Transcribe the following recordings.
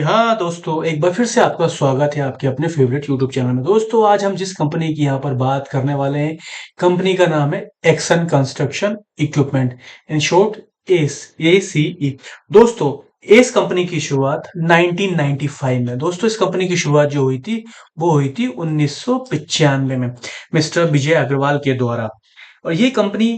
हाँ दोस्तों, एक बार फिर से आपका स्वागत है आपके अपने फेवरेट यूट्यूब चैनल में। दोस्तों, आज हम जिस कंपनी की यहाँ पर बात करने वाले हैं, कंपनी का नाम है action construction equipment, in short ACE। दोस्तों, इस कंपनी की शुरुआत 1995 में, दोस्तों इस कंपनी की शुरुआत जो हुई थी वो हुई थी 1995 में मिस्टर विजय अग्रवाल के द्वारा। और ये कंपनी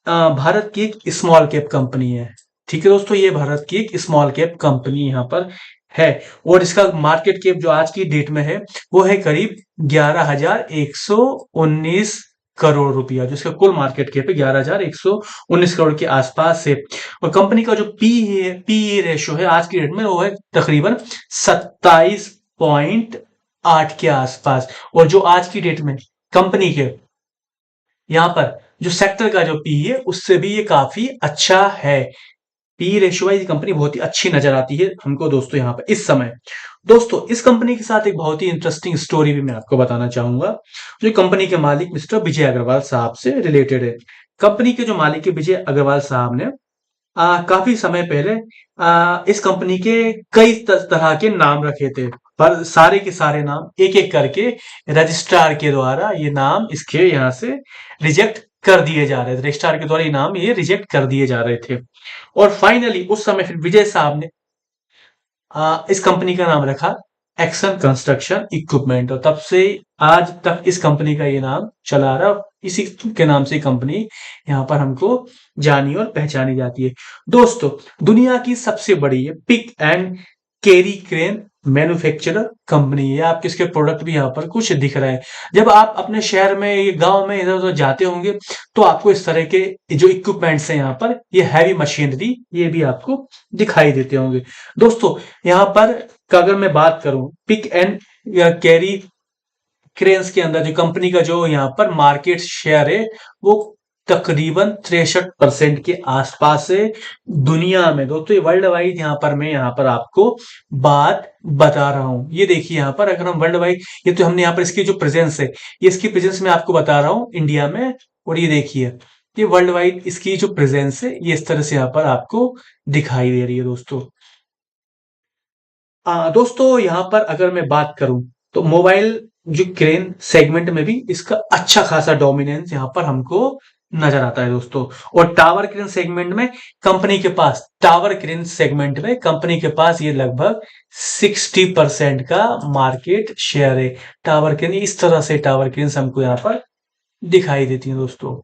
भारत की एक स्मॉल कैप कंपनी है। ठीक है दोस्तों, ये भारत की एक स्मॉल कैप कंपनी यहाँ पर है। और इसका मार्केट कैप जो आज की डेट में है वो है करीब 11,119 करोड़ रुपया, जो इसका कुल मार्केट कैप है 11,119 करोड़ के आसपास है। और कंपनी का जो पी रेशो है आज की डेट में वो है तकरीबन 27.8 के आसपास। और जो आज की डेट में कंपनी के यहाँ पर जो सेक्टर का जो पी है उससे भी ये काफी अच्छा है। पी रेशियो वाइज कंपनी बहुत ही अच्छी नजर आती है हमको दोस्तों यहाँ पर इस समय। दोस्तों, इस कंपनी के साथ एक बहुत ही इंटरेस्टिंग स्टोरी भी मैं आपको बताना चाहूंगा, जो कंपनी के मालिक मिस्टर विजय अग्रवाल साहब से रिलेटेड है। कंपनी के जो मालिक है विजय अग्रवाल साहब ने काफी समय पहले इस कंपनी के कई तरह के नाम रखे थे, पर सारे के सारे नाम एक एक करके रजिस्ट्रार के द्वारा ये नाम इसके यहाँ से रिजेक्ट कर दिए जा रहे थे। रजिस्ट्रार के द्वारा ये नाम ये रिजेक्ट कर दिए जा रहे थे। और फाइनली उस समय फिर विजय साहब ने इस कंपनी का नाम रखा एक्शन कंस्ट्रक्शन इक्विपमेंट, और तब से आज तक इस कंपनी का ये नाम चला आ रहा है। इसी के नाम से कंपनी यहाँ पर हमको जानी और पहचानी जाती है। दोस्तों, दुनिया की सबसे बड़ी pick and carry crane manufacturer company है। आपके इसके प्रोडक्ट भी यहाँ पर कुछ दिख रहे हैं। जब आप अपने शहर में गांव में इधर उधर जाते होंगे तो आपको इस तरह के जो इक्विपमेंट्स हैं यहाँ पर, ये हैवी मशीनरी ये भी आपको दिखाई देते होंगे। दोस्तों, यहाँ पर अगर मैं बात करूं पिक एंड कैरी क्रेन्स के अंदर जो कंपनी का जो यहाँ पर मार्केट शेयर है वो तकरीबन 63% के आसपास है दुनिया में। दोस्तों, ये वर्ल्ड वाइड यहाँ पर मैं यहाँ पर आपको बात बता रहा हूँ। ये देखिए यहाँ पर अगर हम वर्ल्ड वाइड, ये तो हमने यहाँ पर इसकी जो प्रेजेंस है, ये इसकी प्रेजेंस मैं आपको बता रहा हूँ इंडिया में। और ये देखिए, ये वर्ल्ड वाइड इसकी जो प्रेजेंस है ये इस तरह से यहाँ पर आपको दिखाई दे रही है दोस्तों। दोस्तों, यहाँ पर अगर मैं बात करूं तो मोबाइल जो क्रेन सेगमेंट में भी इसका अच्छा खासा डोमिनेंस यहाँ पर हमको नजर आता है दोस्तों। और टावर क्रेन सेगमेंट में कंपनी के पास ये लगभग 60% का मार्केट शेयर है। टावर क्रेन इस तरह से टावर क्रेन हमको यहाँ पर दिखाई देती है दोस्तों।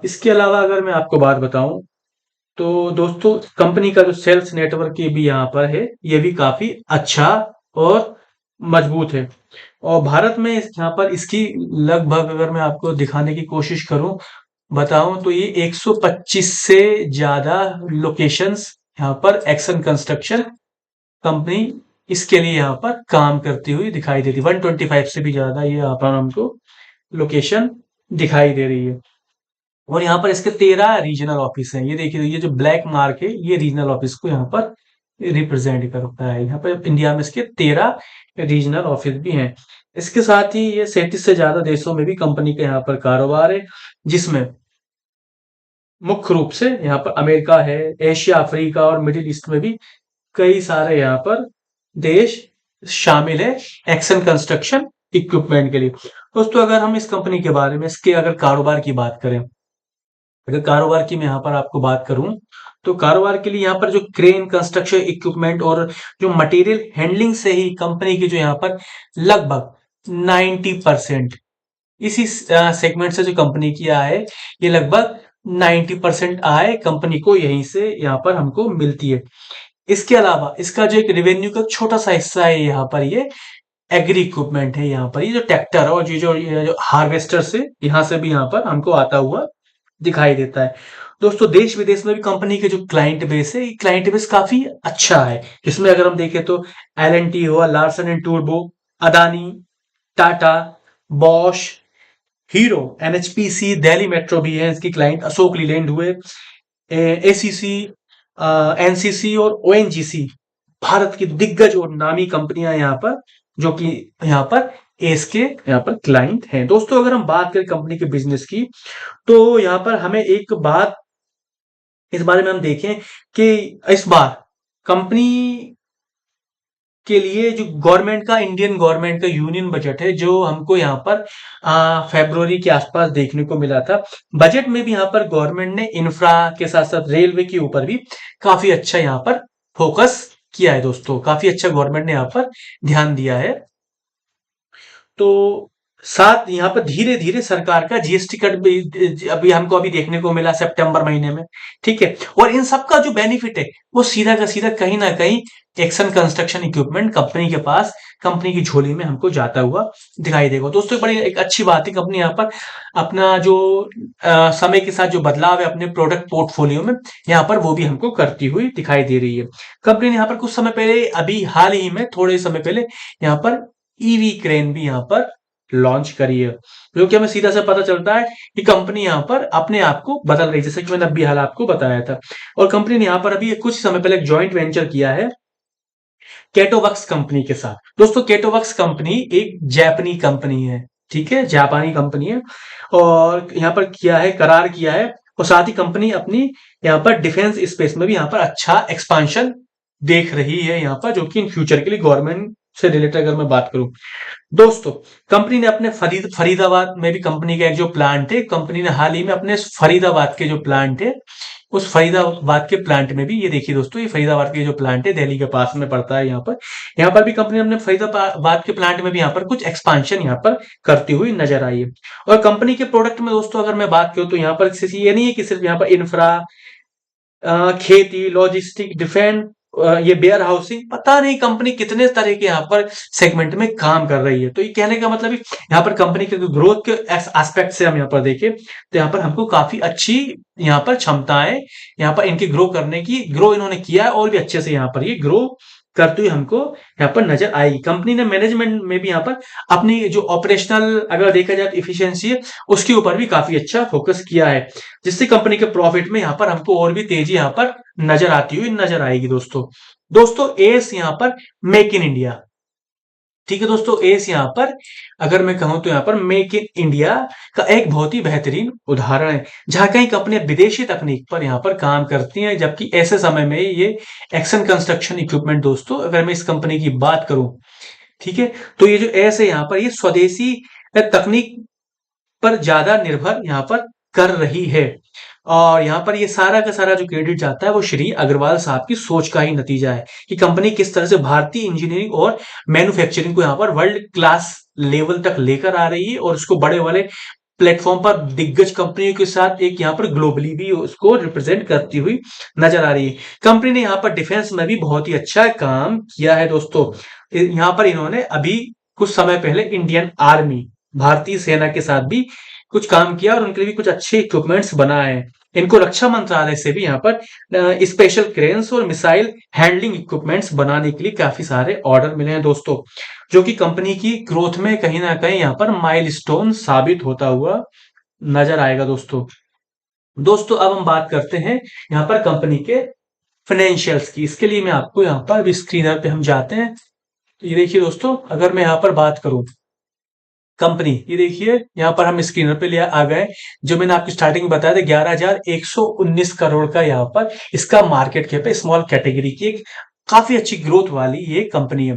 इसके अलावा अगर मैं आपको बात बताऊं तो दोस्तों, कंपनी का जो सेल्स नेटवर्क ये भी यहाँ पर है, ये भी काफी अच्छा और मजबूत है। और भारत में यहाँ पर इसकी लगभग अगर मैं आपको दिखाने की कोशिश करूं बताऊं तो ये 125 से ज्यादा लोकेशंस यहाँ पर एक्शन कंस्ट्रक्शन कंपनी इसके लिए यहाँ पर काम करती हुई दिखाई देती है। 125 से भी ज्यादा ये यहाँ पर हमको लोकेशन दिखाई दे रही है। और यहाँ पर इसके 13 रीजनल ऑफिस हैं। ये देखिए, ये जो ब्लैक मार्क है ये रीजनल ऑफिस को यहाँ पर रिप्रेजेंट करता है। यहाँ पर इंडिया में इसके 13 रीजनल ऑफिस भी हैं। इसके साथ ही ये 37 से ज्यादा देशों में भी कंपनी का यहाँ पर कारोबार है, जिसमें मुख्य रूप से यहाँ पर अमेरिका है, एशिया, अफ्रीका और मिडिल ईस्ट में भी कई सारे यहाँ पर देश शामिल है एक्शन कंस्ट्रक्शन इक्विपमेंट के लिए। दोस्तों, अगर हम इस कंपनी के बारे में इसके अगर कारोबार की बात करें, अगर कारोबार की मैं यहाँ पर आपको बात करूं तो कारोबार के लिए यहाँ पर जो क्रेन कंस्ट्रक्शन इक्विपमेंट और जो मटेरियल हैंडलिंग से ही कंपनी की जो यहाँ पर लगभग 90% इसी सेगमेंट से जो कंपनी की आय है, ये लगभग 90% आय कंपनी को यहीं से यहाँ पर हमको मिलती है। इसके अलावा इसका जो एक रेवेन्यू का छोटा सा हिस्सा है यहाँ पर ये एग्री इक्विपमेंट है। यहाँ पर ये जो ट्रैक्टर है और ये जो हार्वेस्टर से यहाँ से भी यहाँ पर हमको आता हुआ दिखाई देता है। दोस्तों, देश विदेश में भी कंपनी के जो क्लाइंट बेस है, क्लाइंट बेस काफी अच्छा है। इसमें अगर हम देखें तो L&T हुआ, Larsen and Toubro, Adani, Tata, Bosch, hero, NHPC, Delhi metro भी है इसकी क्लाइंट, अशोक लीलैंड हुए, ACC, NCC और ONGC भारत की दिग्गज और नामी कंपनियां यहाँ पर, जो कि यहाँ पर एस के यहाँ पर क्लाइंट हैं। दोस्तों, अगर हम बात करें कंपनी के बिजनेस की तो यहाँ पर हमें एक बात इस बारे में हम देखें कि इस बार कंपनी के लिए जो गवर्नमेंट का, इंडियन गवर्नमेंट का यूनियन बजट है, जो हमको यहाँ पर फरवरी के आसपास देखने को मिला था। बजट में भी यहाँ पर गवर्नमेंट ने इंफ्रा के साथ साथ रेलवे के ऊपर भी काफी अच्छा यहाँ पर फोकस किया है दोस्तों। काफी अच्छा गवर्नमेंट ने यहाँ पर ध्यान दिया है। तो साथ यहाँ पर धीरे धीरे सरकार का जीएसटी कट भी अभी हमको अभी देखने को मिला सितंबर महीने में। ठीक है, और इन सब का जो बेनिफिट है वो सीधा का सीधा कहीं ना कहीं एक्शन कंस्ट्रक्शन इक्विपमेंट कंपनी के पास, कंपनी की झोली में हमको जाता हुआ दिखाई देगा दोस्तों। बड़ी एक अच्छी बात है, कंपनी यहाँ पर अपना जो समय के साथ जो बदलाव है अपने प्रोडक्ट पोर्टफोलियो में, यहाँ पर वो भी हमको करती हुई दिखाई दे रही है। कंपनी ने यहाँ पर कुछ समय पहले, अभी हाल ही में थोड़े समय पहले यहाँ पर ईवी क्रेन भी यहाँ पर लॉन्च करी है, जो कि हमें सीधा से पता चलता है कि कंपनी यहाँ पर अपने आप को बदल रही है, जैसे कि मैंने अभी हाल आपको बताया था। और कंपनी ने यहाँ पर अभी कुछ समय पहले एक जॉइंट वेंचर किया है केटोवक्स कंपनी के साथ। दोस्तों केटोवक्स कंपनी एक जापानी कंपनी है, ठीक है, जापानी कंपनी है, और यहाँ पर किया है, करार किया है। और साथ ही कंपनी अपनी यहाँ पर डिफेंस स्पेस में भी यहाँ पर अच्छा एक्सपांशन देख रही है यहाँ पर, जो कि इन फ्यूचर के लिए गवर्नमेंट से रिलेटेड अगर मैं बात करूं दोस्तों, कंपनी ने अपने फरीदाबाद में भी कंपनी का एक जो प्लांट है, कंपनी ने हाल ही में अपने फरीदाबाद के जो प्लांट है, उस फरीदाबाद के प्लांट में भी, ये देखिए दोस्तों, ये फरीदाबाद के जो प्लांट है दिल्ली के पास में पड़ता है, यहाँ पर भी कंपनी अपने फरीदाबाद के प्लांट में भी यहाँ पर कुछ एक्सपांशन यहाँ पर करती हुई नजर आई है। और कंपनी के प्रोडक्ट में दोस्तों अगर मैं बात करूं तो यहाँ पर ये नहीं है कि सिर्फ यहाँ पर इंफ्रा, खेती, लॉजिस्टिक, डिफेंस, ये वेयर हाउसिंग, पता नहीं कंपनी कितने तरह के यहाँ पर सेगमेंट में काम कर रही है। तो ये कहने का मतलब यहाँ पर कंपनी के ग्रोथ के एस्पेक्ट से हम यहाँ पर देखें तो यहाँ पर हमको काफी अच्छी यहाँ पर क्षमताएं, यहाँ पर इनकी ग्रो करने की, ग्रो इन्होंने किया है और भी अच्छे से यहाँ पर ये ग्रो करते हुए हमको यहाँ पर नजर आएगी। कंपनी ने मैनेजमेंट में भी यहाँ पर अपनी जो ऑपरेशनल अगर देखा जाए तो इफिशियंसी है, उसके ऊपर भी काफी अच्छा फोकस किया है, जिससे कंपनी के प्रॉफिट में यहाँ पर हमको और भी तेजी यहाँ पर नजर आती हुई नजर आएगी दोस्तों एस यहाँ पर मेक इन इंडिया। ठीक है दोस्तों, एस यहाँ पर अगर मैं कहूं तो यहाँ पर मेक इन इंडिया का एक बहुत ही बेहतरीन उदाहरण है, जहां कई कंपनियां विदेशी तकनीक पर यहाँ पर काम करती हैं, जबकि ऐसे समय में ये एक्शन कंस्ट्रक्शन इक्विपमेंट दोस्तों, अगर मैं इस कंपनी की बात करूं, ठीक है, तो ये जो एस है यहाँ पर ये स्वदेशी तकनीक पर ज्यादा निर्भर यहाँ पर कर रही है। और यहाँ पर ये सारा का सारा जो क्रेडिट जाता है वो श्री अग्रवाल साहब की सोच का ही नतीजा है कि कंपनी किस तरह से भारतीय इंजीनियरिंग और मैन्युफैक्चरिंग को यहाँ पर वर्ल्ड क्लास लेवल तक लेकर आ रही है, और उसको बड़े वाले प्लेटफॉर्म पर दिग्गज कंपनियों के साथ एक यहाँ पर ग्लोबली भी उसको रिप्रेजेंट करती हुई नजर आ रही है। कंपनी ने यहाँ पर डिफेंस में भी बहुत ही अच्छा काम किया है दोस्तों। यहाँ पर इन्होंने अभी कुछ समय पहले इंडियन आर्मी, भारतीय सेना के साथ भी कुछ काम किया और उनके लिए भी कुछ अच्छे इक्विपमेंट्स बनाए हैं। इनको रक्षा मंत्रालय से भी यहाँ पर स्पेशल क्रेन्स और मिसाइल हैंडलिंग इक्विपमेंट्स बनाने के लिए काफी सारे ऑर्डर मिले हैं दोस्तों, जो कि कंपनी की ग्रोथ में कहीं ना कहीं यहाँ पर माइलस्टोन साबित होता हुआ नजर आएगा दोस्तों अब हम बात करते हैं यहाँ पर कंपनी के फाइनेंशियल्स की। इसके लिए मैं आपको यहाँ पर अभी स्क्रीनर पे हम जाते हैं। ये देखिए दोस्तों, अगर मैं यहाँ पर बात करूं कंपनी, ये देखिए यहाँ पर हम स्क्रीनर पे ले आ गए, जो मैंने आपकी स्टार्टिंग में बताया था 11,119 करोड़ का यहाँ पर इसका मार्केट कैप है। स्मॉल कैटेगरी की एक काफी अच्छी ग्रोथ वाली ये कंपनी है।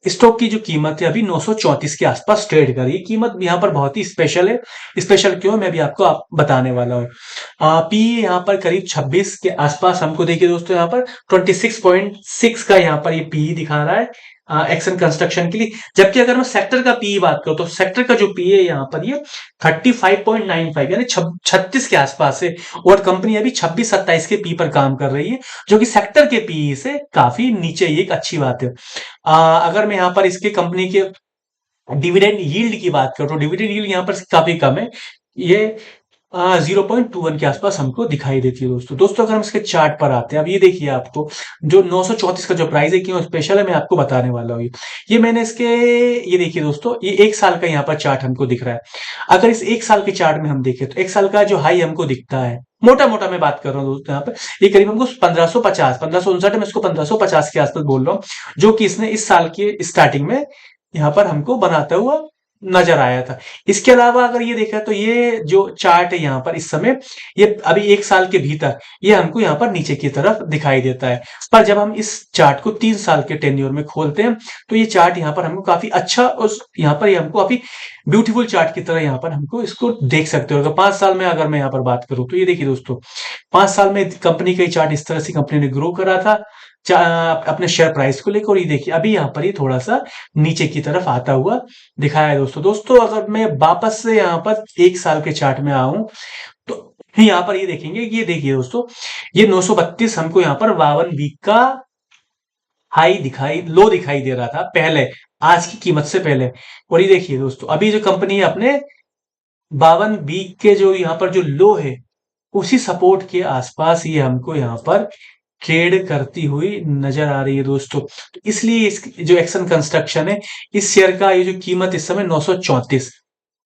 स्टॉक की जो कीमत है अभी 934 के आसपास ट्रेड कर रही है। कीमत यहाँ पर बहुत ही स्पेशल है। स्पेशल क्यों, मैं भी आपको बताने वाला हूँ। पी यहाँ पर करीब 26 के आसपास हमको देखिए दोस्तों, यहाँ पर 26.6 का यहाँ पर ये पी दिखा रहा है एक्शन कंस्ट्रक्शन के लिए। जबकि अगर मैं सेक्टर का पी बात करूं तो सेक्टर का जो पी है यहाँ पर ये 35.95 यानी 36 के आसपास है, और कंपनी अभी 26-27 के पी पर काम कर रही है, जो कि सेक्टर के पी से काफी नीचे, ये एक अच्छी बात है। अगर मैं यहाँ पर इसके कंपनी के डिविडेंड यील्ड की बात करूं तो डिविडेंड यील्ड यहाँ पर काफी कम है, ये 0.21 के आसपास हमको दिखाई देती है दोस्तों अगर हम इसके चार्ट पर आते हैं, अब ये देखिए आपको जो 934 का जो प्राइस है क्यों स्पेशल है मैं आपको बताने वाला हूँ। ये मैंने इसके, ये देखिए दोस्तों, ये एक साल का यहाँ पर चार्ट हमको दिख रहा है। अगर इस एक साल के चार्ट में हम देखें तो एक साल का जो हाई हमको दिखता है, मोटा मोटा मैं बात कर रहा हूँ दोस्तों, यहाँ पर ये करीब हमको 1559 में इसको 1550 के आसपास बोल रहा हूँ, जो कि इसने इस साल के स्टार्टिंग में यहाँ पर हमको बनाता हुआ नजर आया था। इसके अलावा अगर ये देखा तो ये जो चार्ट है यहाँ पर इस समय, ये अभी 1 साल के भीतर ये हमको यहाँ पर नीचे की तरफ दिखाई देता है। पर जब हम इस चार्ट को 3 साल के टेन्योर में खोलते हैं, तो ये चार्ट यहाँ पर हमको काफ़ी अच्छा और यहाँ पर ये हमको काफ़ी ब्यूटीफुल चार्ट की तरह यहाँ पर हमको इसको देख सकते हो। अगर 5 साल में अगर मैं यहाँ पर बात करूँ, तो ये देखिए दोस्तों, 5 साल में कंपनी का ये चार्ट इस तरह से कंपनी ने ग्रो करा था अपने शेयर प्राइस को लेकर। और ये देखिए अभी यहाँ पर ये थोड़ा सा नीचे की तरफ आता हुआ दिखाया है दोस्तों। दोस्तों अगर मैं वापस से यहाँ पर 1 साल के चार्ट में आऊं, तो यहाँ पर ये देखेंगे, ये देखिए दोस्तों, ये 932 हमको यहाँ पर 52 वीक का लो दिखाई दे रहा था पहले, आज की कीमत से पहले। और ये देखिए दोस्तों, अभी जो कंपनी है अपने 52 वीक के जो यहाँ पर जो लो है, उसी सपोर्ट के आसपास ये हमको यहाँ पर ट्रेड करती हुई नजर आ रही है दोस्तों। तो इसलिए इस जो एक्शन कंस्ट्रक्शन है, इस शेयर का ये जो कीमत इस समय 934,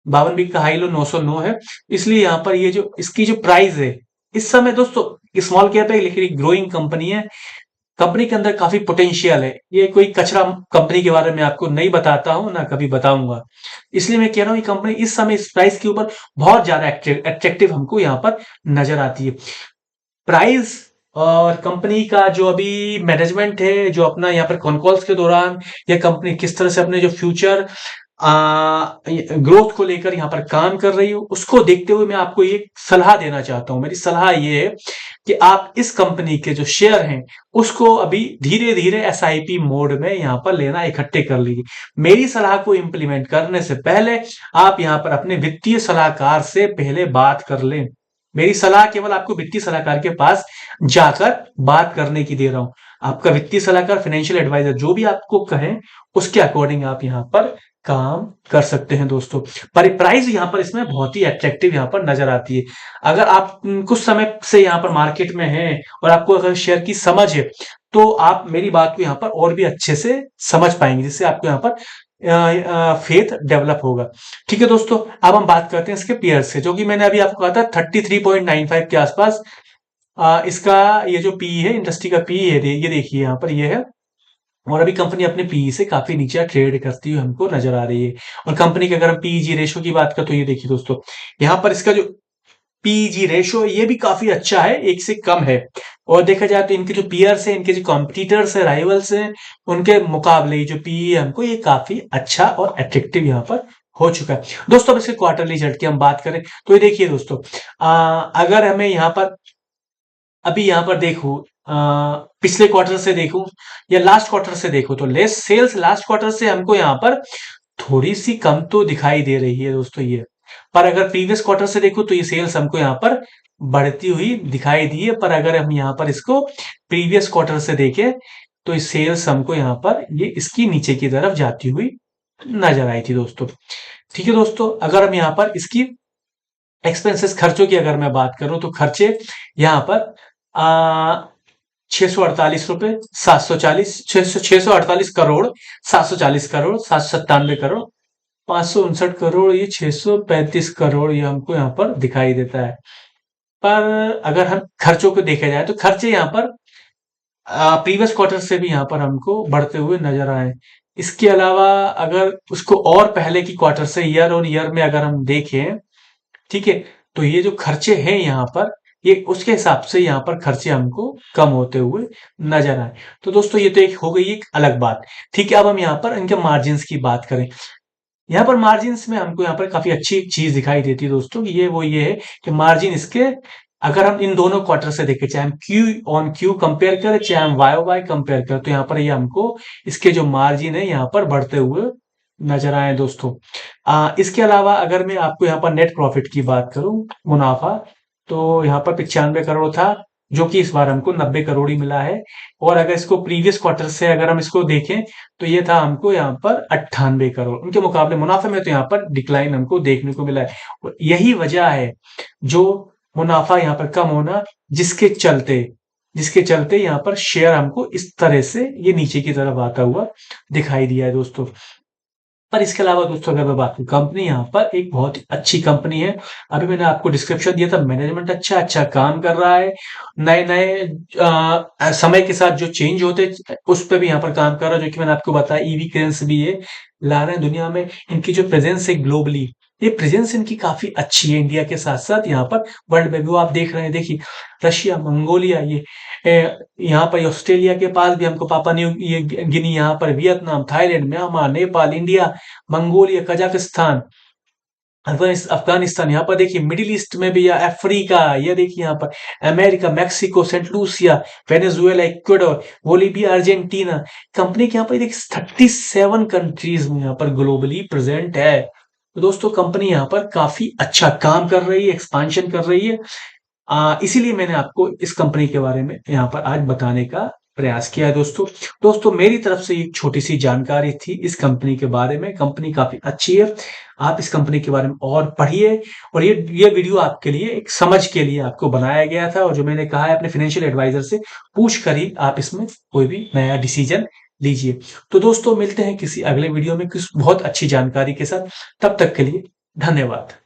52 वीक का हाई लो 909 है। इसलिए यहाँ पर ये जो इसकी जो प्राइस है इस समय दोस्तों, स्मॉल कैप है लेकिन ग्रोइंग कंपनी है, कंपनी के अंदर काफी पोटेंशियल है। ये कोई कचरा कंपनी के बारे में आपको नहीं बताता हूं, ना कभी बताऊंगा। इसलिए मैं कह रहा हूं ये कंपनी इस समय इस प्राइस के ऊपर बहुत ज्यादा अट्रैक्टिव हमको यहाँ पर नजर आती है। प्राइस और कंपनी का जो अभी मैनेजमेंट है, जो अपना यहाँ पर कॉन्कॉल्स के दौरान या कंपनी किस तरह से अपने जो फ्यूचर ग्रोथ को लेकर यहाँ पर काम कर रही हूँ, उसको देखते हुए मैं आपको एक सलाह देना चाहता हूँ। मेरी सलाह ये है कि आप इस कंपनी के जो शेयर हैं उसको अभी धीरे धीरे एसआईपी मोड में यहाँ पर लेना इकट्ठे कर लीजिए। मेरी सलाह को इंप्लीमेंट करने से पहले आप यहाँ पर अपने वित्तीय सलाहकार से पहले बात कर लें। मेरी सलाह केवल आपको वित्तीय सलाहकार के पास जाकर बात करने की दे रहा हूं। आपका वित्तीय सलाहकार, फाइनेंशियल एडवाइजर जो भी आपको कहे, उसके अकॉर्डिंग आप यहाँ पर काम कर सकते हैं दोस्तों। पर प्राइस यहाँ पर इसमें बहुत ही अट्रैक्टिव यहाँ पर नजर आती है। अगर आप कुछ समय से यहाँ पर मार्केट में हैं और आपको अगर शेयर की समझ है, तो आप मेरी बात को यहाँ पर और भी अच्छे से समझ पाएंगे, जिससे आपको यहाँ पर फेथ डेवलप होगा। ठीक है दोस्तों, अब हम बात करते हैं इसके पीयर से, जो कि मैंने अभी आपको कहा था 33.95 के आसपास इसका ये जो पी है, इंडस्ट्री का पी है, ये देखिए यहाँ पर ये है। और अभी कंपनी अपने पीई से काफी नीचे ट्रेड करती हुई हमको नजर आ रही है। और कंपनी के अगर हम पीईजी रेशो की बात करें, तो ये देखिए दोस्तों, यहाँ पर इसका जो पीईजी रेशो ये भी काफी अच्छा है, 1 से कम है। और देखा जाए तो इनके जो पीयर्स हैं, इनके जो कॉम्पिटिटर्स है, राइवल्स हैं, उनके मुकाबले ये जो पीई है हमको ये काफी अच्छा और अट्रैक्टिव यहाँ पर हो चुका है दोस्तों। अब इसके क्वार्टरली चार्ट की हम बात करें, तो ये देखिए दोस्तों, अगर हमें यहाँ पर अभी यहाँ पर देखूं, पिछले क्वार्टर से देखूं या लास्ट क्वार्टर से देखूं, तो लेस सेल्स लास्ट क्वार्टर से हमको यहाँ पर थोड़ी सी कम तो दिखाई दे रही है दोस्तों ये। पर अगर प्रीवियस क्वार्टर से देखो, तो ये सेल्स हमको यहाँ पर बढ़ती हुई दिखाई दी है। पर अगर हम यहाँ पर इसको प्रीवियस क्वार्टर से देखें, तो ये सेल्स हमको यहाँ पर ये इसकी नीचे की तरफ जाती हुई नजर आई थी दोस्तों। ठीक है दोस्तों, अगर हम यहाँ पर इसकी एक्सपेंसेस, खर्चों की अगर मैं बात करूं, तो खर्चे यहाँ पर 648 रुपए 740, 648 करोड़ 740 करोड़ 797 करोड़ 559 करोड़, ये 635 करोड़ ये हमको यहाँ पर दिखाई देता है। पर अगर हम खर्चों को देखा जाए, तो खर्चे यहाँ पर प्रीवियस क्वार्टर से भी यहाँ पर हमको बढ़ते हुए नजर आए। इसके अलावा अगर उसको और पहले की क्वार्टर से ईयर और ईयर में अगर हम देखें, ठीक है, तो ये जो खर्चे हैं यहाँ पर, ये उसके हिसाब से यहाँ पर खर्चे हमको कम होते हुए नजर आए। तो दोस्तों ये तो एक हो गई एक अलग बात। ठीक है, अब हम यहाँ पर इनके मार्जिन्स की बात करें। यहाँ पर मार्जिन्स में हमको यहाँ पर काफी अच्छी एक चीज दिखाई देती है दोस्तों, ये है कि मार्जिन इसके, अगर हम इन दोनों क्वार्टर से देखें, चाहे हम क्यू ऑन क्यू कंपेयर करें, चाहे हम वाई वाई कंपेयर करें, तो यहाँ पर ये हमको इसके जो मार्जिन है यहाँ पर बढ़ते हुए नजर आए दोस्तों। इसके अलावा अगर मैं आपको यहाँ पर नेट प्रॉफिट की बात करूं, मुनाफा, तो यहाँ पर 95 करोड़ था, जो कि इस बार हमको 90 करोड़ ही मिला है। और अगर इसको प्रीवियस क्वार्टर से अगर हम इसको देखें, तो ये था हमको यहाँ पर 98 करोड़। उनके मुकाबले मुनाफे में तो यहाँ पर डिक्लाइन हमको देखने को मिला है। और यही वजह है जो मुनाफा यहाँ पर कम होना, जिसके चलते यहाँ पर शेयर हमको इस तरह से ये नीचे की तरफ आता हुआ दिखाई दिया है दोस्तों। पर इसके अलावा दोस्तों अगर मैं बात करूँ, कंपनी यहाँ पर एक बहुत ही अच्छी कंपनी है। अभी मैंने आपको डिस्क्रिप्शन दिया था, मैनेजमेंट अच्छा काम कर रहा है। नए-नए समय के साथ जो चेंज होते उस पे भी यहाँ पर काम कर रहा है, जो कि मैंने आपको बताया ईवी क्रेन्स भी ये ला रहे हैं दुनिया में। इनकी जो प्रेजेंस है ग्लोबली, ये प्रेजेंस इनकी काफी अच्छी है इंडिया के साथ-साथ यहाँ पर वर्ल्ड में भी। वो आप देख रहे हैं, देखिए रशिया, मंगोलिया, ये यहाँ पर ऑस्ट्रेलिया के पास भी हमको पापा न्यू ये गिनी, यहाँ पर Vietnam, Thailand, Myanmar, Nepal, India, Mongolia, Kazakhstan, Afghanistan, यहाँ पर देखिए मिडिल ईस्ट में भी, या अफ्रीका, ये देखिए यहाँ पर America, Mexico, Saint Lucia, Venezuela, Ecuador, Bolivia, Argentina. Company के यहाँ पर देखिए 37 कंट्रीज में यहाँ पर ग्लोबली प्रेजेंट है। तो दोस्तों कंपनी यहाँ पर काफी अच्छा काम कर रही है, एक्सपांशन कर रही है। इसीलिए मैंने आपको इस कंपनी के बारे में यहाँ पर आज बताने का प्रयास किया है दोस्तों। दोस्तों मेरी तरफ से एक छोटी सी जानकारी थी इस कंपनी के बारे में। कंपनी काफी अच्छी है, आप इस कंपनी के बारे में और पढ़िए। और ये वीडियो आपके लिए एक समझ के लिए आपको बनाया गया था, और जो मैंने कहा है अपने फाइनेंशियल एडवाइजर से पूछ कर ही आप इसमें कोई भी नया डिसीजन लीजिए। तो दोस्तों मिलते हैं किसी अगले वीडियो में किसी बहुत अच्छी जानकारी के साथ। तब तक के लिए धन्यवाद।